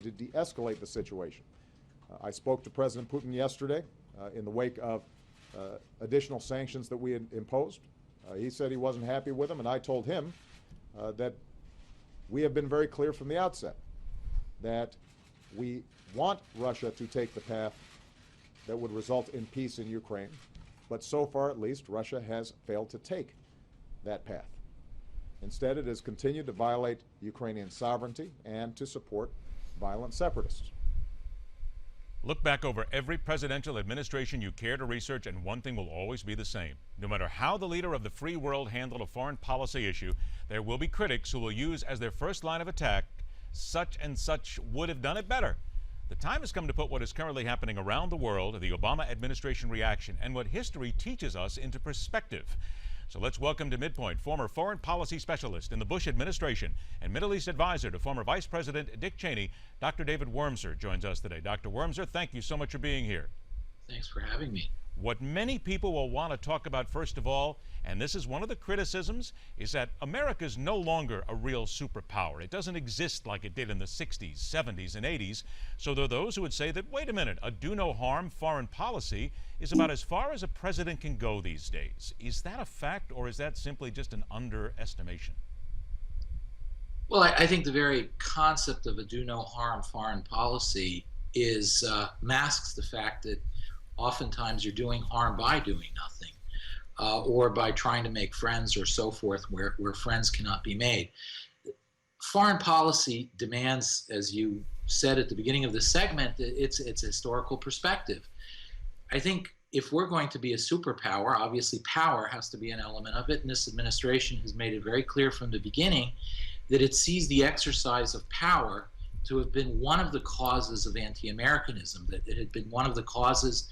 to de-escalate the situation. I spoke to President Putin yesterday in the wake of additional sanctions that we had imposed. He said he wasn't happy with them, and I told him that we have been very clear from the outset that we want Russia to take the path that would result in peace in Ukraine, but so far at least Russia has failed to take that path. Instead, it has continued to violate Ukrainian sovereignty and to support violent separatists. Look back over every presidential administration you care to research, and one thing will always be the same. No matter how the leader of the free world handled a foreign policy issue, there will be critics who will use as their first line of attack, such and such would have done it better. The time has come to put what is currently happening around the world, the Obama administration reaction, and what history teaches us into perspective. So let's welcome to MidPoint former foreign policy specialist in the Bush administration and Middle East advisor to former Vice President Dick Cheney, Dr. David Wurmser joins us today. Dr. Wurmser, thank you so much for being here. Thanks for having me. What many people will want to talk about first of all, and this is one of the criticisms, is that America is no longer a real superpower. It doesn't exist like it did in the 60s, 70s, and 80s. So there are those who would say that, wait a minute, a do-no-harm foreign policy is about as far as a president can go these days. Is that a fact, or is that simply just an underestimation? Well, I think the very concept of a do-no-harm foreign policy masks the fact that oftentimes you're doing harm by doing nothing, or by trying to make friends or so forth where friends cannot be made. Foreign policy demands, as you said at the beginning of the segment, it's a historical perspective. I think if we're going to be a superpower, obviously power has to be an element of it, and this administration has made it very clear from the beginning that it sees the exercise of power to have been one of the causes of anti-Americanism, that it had been one of the causes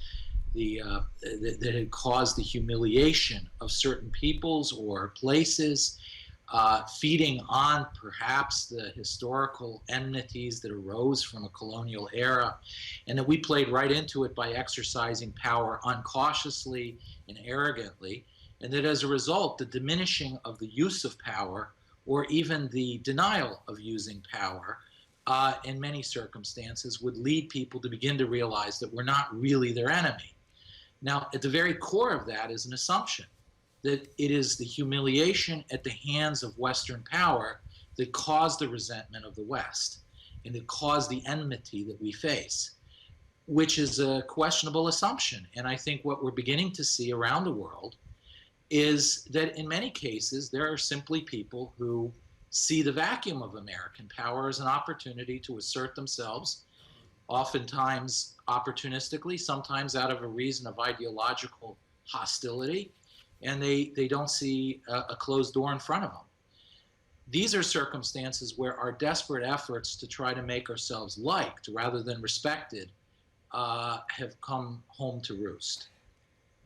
that had caused the humiliation of certain peoples or places, feeding on perhaps the historical enmities that arose from a colonial era, and that we played right into it by exercising power uncautiously and arrogantly, and that as a result, the diminishing of the use of power, or even the denial of using power, in many circumstances would lead people to begin to realize that we're not really their enemy. Now, at the very core of that is an assumption that it is the humiliation at the hands of Western power that caused the resentment of the West and that caused the enmity that we face, which is a questionable assumption. And I think what we're beginning to see around the world is that in many cases, there are simply people who see the vacuum of American power as an opportunity to assert themselves, oftentimes opportunistically, sometimes out of a reason of ideological hostility, and they don't see a closed door in front of them. These are circumstances where our desperate efforts to try to make ourselves liked rather than respected have come home to roost.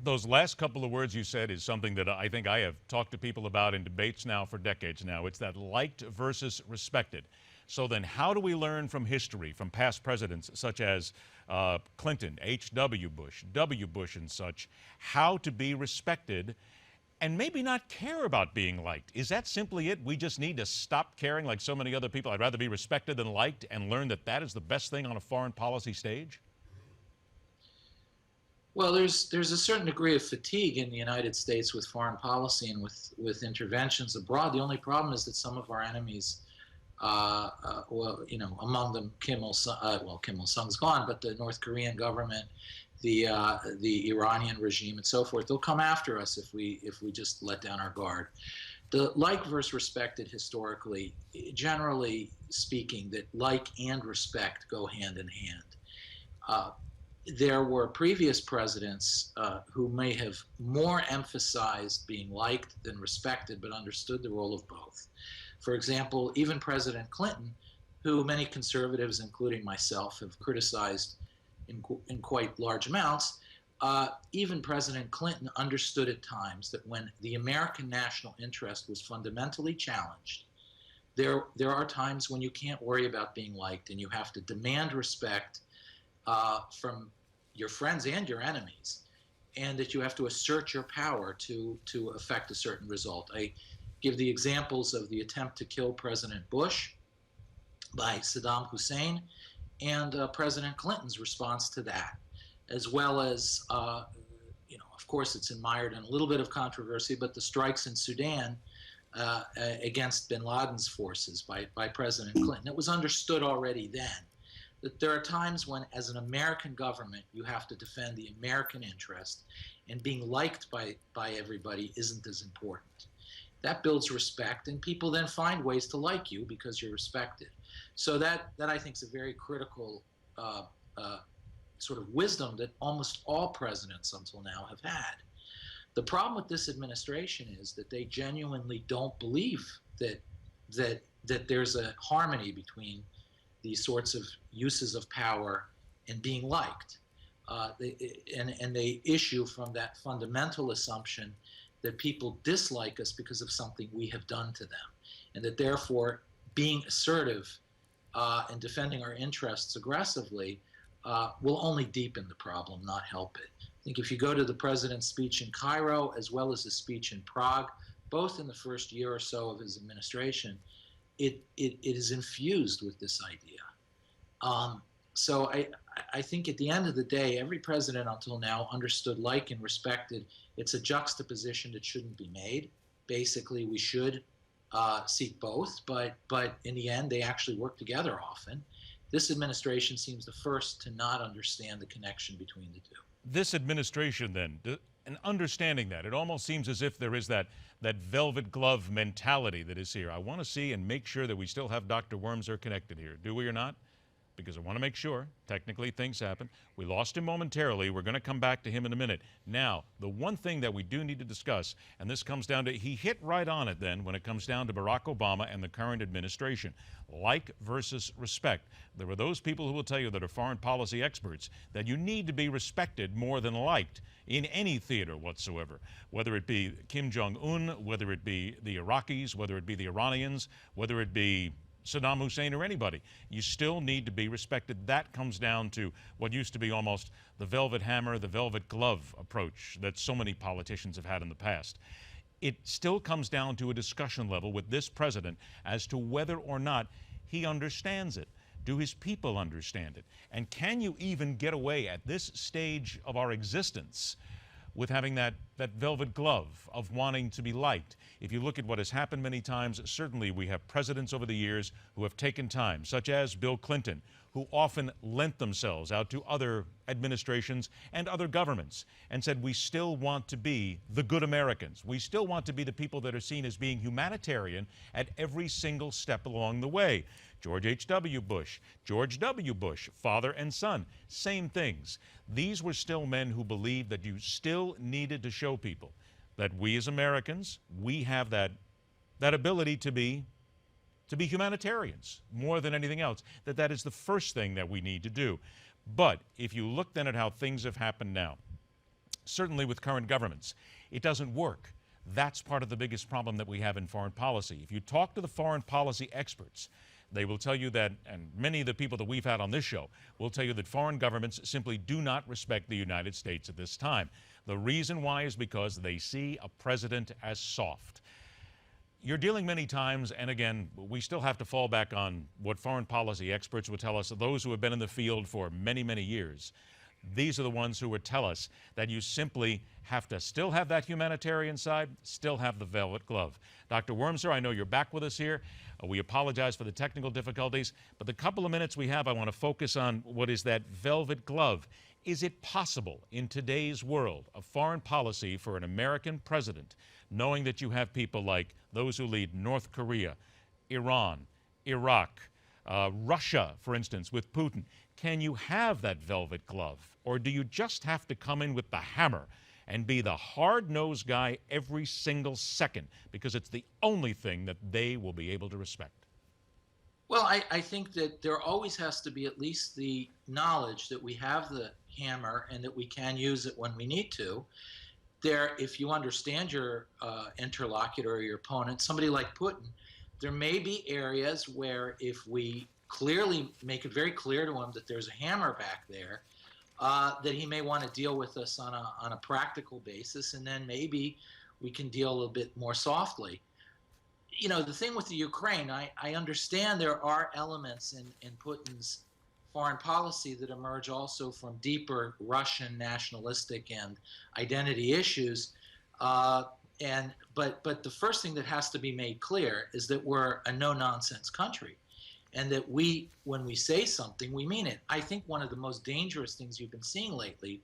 Those last couple of words you said is something that I think I have talked to people about in debates now for decades now. It's that liked versus respected. So then how do we learn from history, from past presidents such as Clinton, H.W. Bush, W. Bush and such, how to be respected and maybe not care about being liked? Is that simply it? We just need to stop caring like so many other people. I'd rather be respected than liked, and learn that that is the best thing on a foreign policy stage? Well, there's a certain degree of fatigue in the United States with foreign policy and with interventions abroad. The only problem is that some of our enemies, well, you know, among them Kim Il-sung's gone, but the North Korean government, the Iranian regime, and so forth, they'll come after us if we just let down our guard. The like versus respected historically, generally speaking, that like and respect go hand in hand. There were previous presidents who may have more emphasized being liked than respected, but understood the role of both. For example, even President Clinton, who many conservatives, including myself, have criticized in quite large amounts, even President Clinton understood at times that when the American national interest was fundamentally challenged, there are times when you can't worry about being liked, and you have to demand respect from your friends and your enemies, and that you have to assert your power to affect a certain result. I give the examples of the attempt to kill President Bush by Saddam Hussein and President Clinton's response to that, as well as, of course, it's mired in a little bit of controversy, but the strikes in Sudan against bin Laden's forces by President Clinton. It was understood already then that there are times when, as an American government, you have to defend the American interest, and being liked by everybody isn't as important. That builds respect, and people then find ways to like you because you're respected. So that I think is a very critical sort of wisdom that almost all presidents until now have had. The problem with this administration is that they genuinely don't believe that there's a harmony between these sorts of uses of power and being liked. And they issue from that fundamental assumption that people dislike us because of something we have done to them, and that therefore being assertive and defending our interests aggressively will only deepen the problem, not help it. I think if you go to the president's speech in Cairo as well as his speech in Prague, both in the first year or so of his administration, it is infused with this idea. So I think at the end of the day, every president until now understood, like and respected. It's a juxtaposition that shouldn't be made. Basically, we should seek both, but in the end, they actually work together often. This administration seems the first to not understand the connection between the two. This administration, then, and understanding that, it almost seems as if there is that velvet glove mentality that is here. I want to see and make sure that we still have Dr. Wurmser connected here. Do we or not? Because I want to make sure. Technically, things happen. We lost him momentarily. We're going to come back to him in a minute. Now, the one thing that we do need to discuss, and this comes down to, he hit right on it then when it comes down to Barack Obama and the current administration. Like versus respect. There are those people who will tell you that are foreign policy experts that you need to be respected more than liked in any theater whatsoever, whether it be Kim Jong-un, whether it be the Iraqis, whether it be the Iranians, whether it be Saddam Hussein or anybody. You still need to be respected. That comes down to what used to be almost the velvet hammer, the velvet glove approach that so many politicians have had in the past. It still comes down to a discussion level with this president as to whether or not he understands it. Do his people understand it? And can you even get away at this stage of our existence with having that velvet glove of wanting to be liked? If you look at what has happened many times, certainly we have presidents over the years who have taken time, such as Bill Clinton, who often lent themselves out to other administrations and other governments and said, we still want to be the good Americans. We still want to be the people that are seen as being humanitarian at every single step along the way. George H.W. Bush, George W. Bush, father and son, same things. These were still men who believed that you still needed to show people that we as Americans, we have that ability to be humanitarians more than anything else, that is the first thing that we need to do. But if you look then at how things have happened now, certainly with current governments, it doesn't work. That's part of the biggest problem that we have in foreign policy. If you talk to the foreign policy experts, they will tell you that, and many of the people that we've had on this show will tell you that foreign governments simply do not respect the United States at this time. The reason why is because they see a president as soft. You're dealing many times, and again, we still have to fall back on what foreign policy experts would tell us, those who have been in the field for many, many years. These are the ones who would tell us that you simply have to still have that humanitarian side, still have the velvet glove. Dr. Wurmser, I know you're back with us here. We apologize for the technical difficulties, but the couple of minutes we have, I want to focus on what is that velvet glove. Is it possible in today's world of foreign policy for an American president, knowing that you have people like those who lead North Korea, Iran, Iraq, Russia, for instance, with Putin, can you have that velvet glove? Or do you just have to come in with the hammer and be the hard-nosed guy every single second because it's the only thing that they will be able to respect? Well, I think that there always has to be at least the knowledge that we have the hammer and that we can use it when we need to. If you understand your interlocutor or your opponent, somebody like Putin, there may be areas where if we clearly make it very clear to him that there's a hammer back there, that he may want to deal with us on a practical basis, and then maybe we can deal a little bit more softly. You know, the thing with the Ukraine, I understand there are elements in Putin's foreign policy that emerge also from deeper Russian nationalistic and identity issues. But the first thing that has to be made clear is that we're a no-nonsense country, and that when we say something, we mean it. I think one of the most dangerous things you've been seeing lately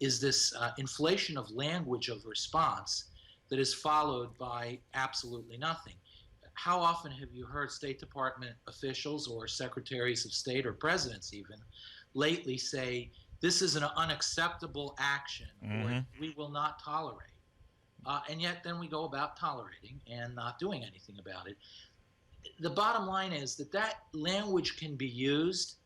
is this inflation of language of response that is followed by absolutely nothing. How often have you heard State Department officials or secretaries of state or presidents even lately say, this is an unacceptable action, or we will not tolerate? And yet then we go about tolerating and not doing anything about it. The bottom line is that language can be used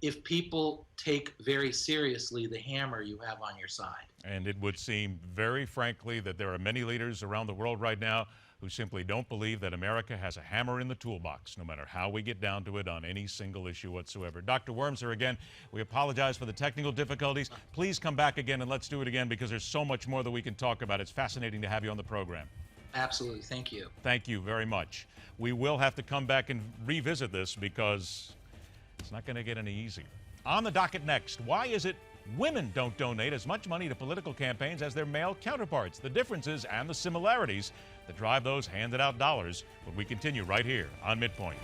if people take very seriously the hammer you have on your side. And it would seem, very frankly, that there are many leaders around the world right now who simply don't believe that America has a hammer in the toolbox, no matter how we get down to it on any single issue whatsoever. Dr. Wurmser, again, we apologize for the technical difficulties. Please come back again and let's do it again, because there's so much more that we can talk about. It's fascinating to have you on the program. Absolutely. Thank you. Thank you very much. We will have to come back and revisit this because it's not going to get any easier. On the docket next, why is it women don't donate as much money to political campaigns as their male counterparts? The differences and the similarities that drive those handed out dollars when we continue right here on MidPoint.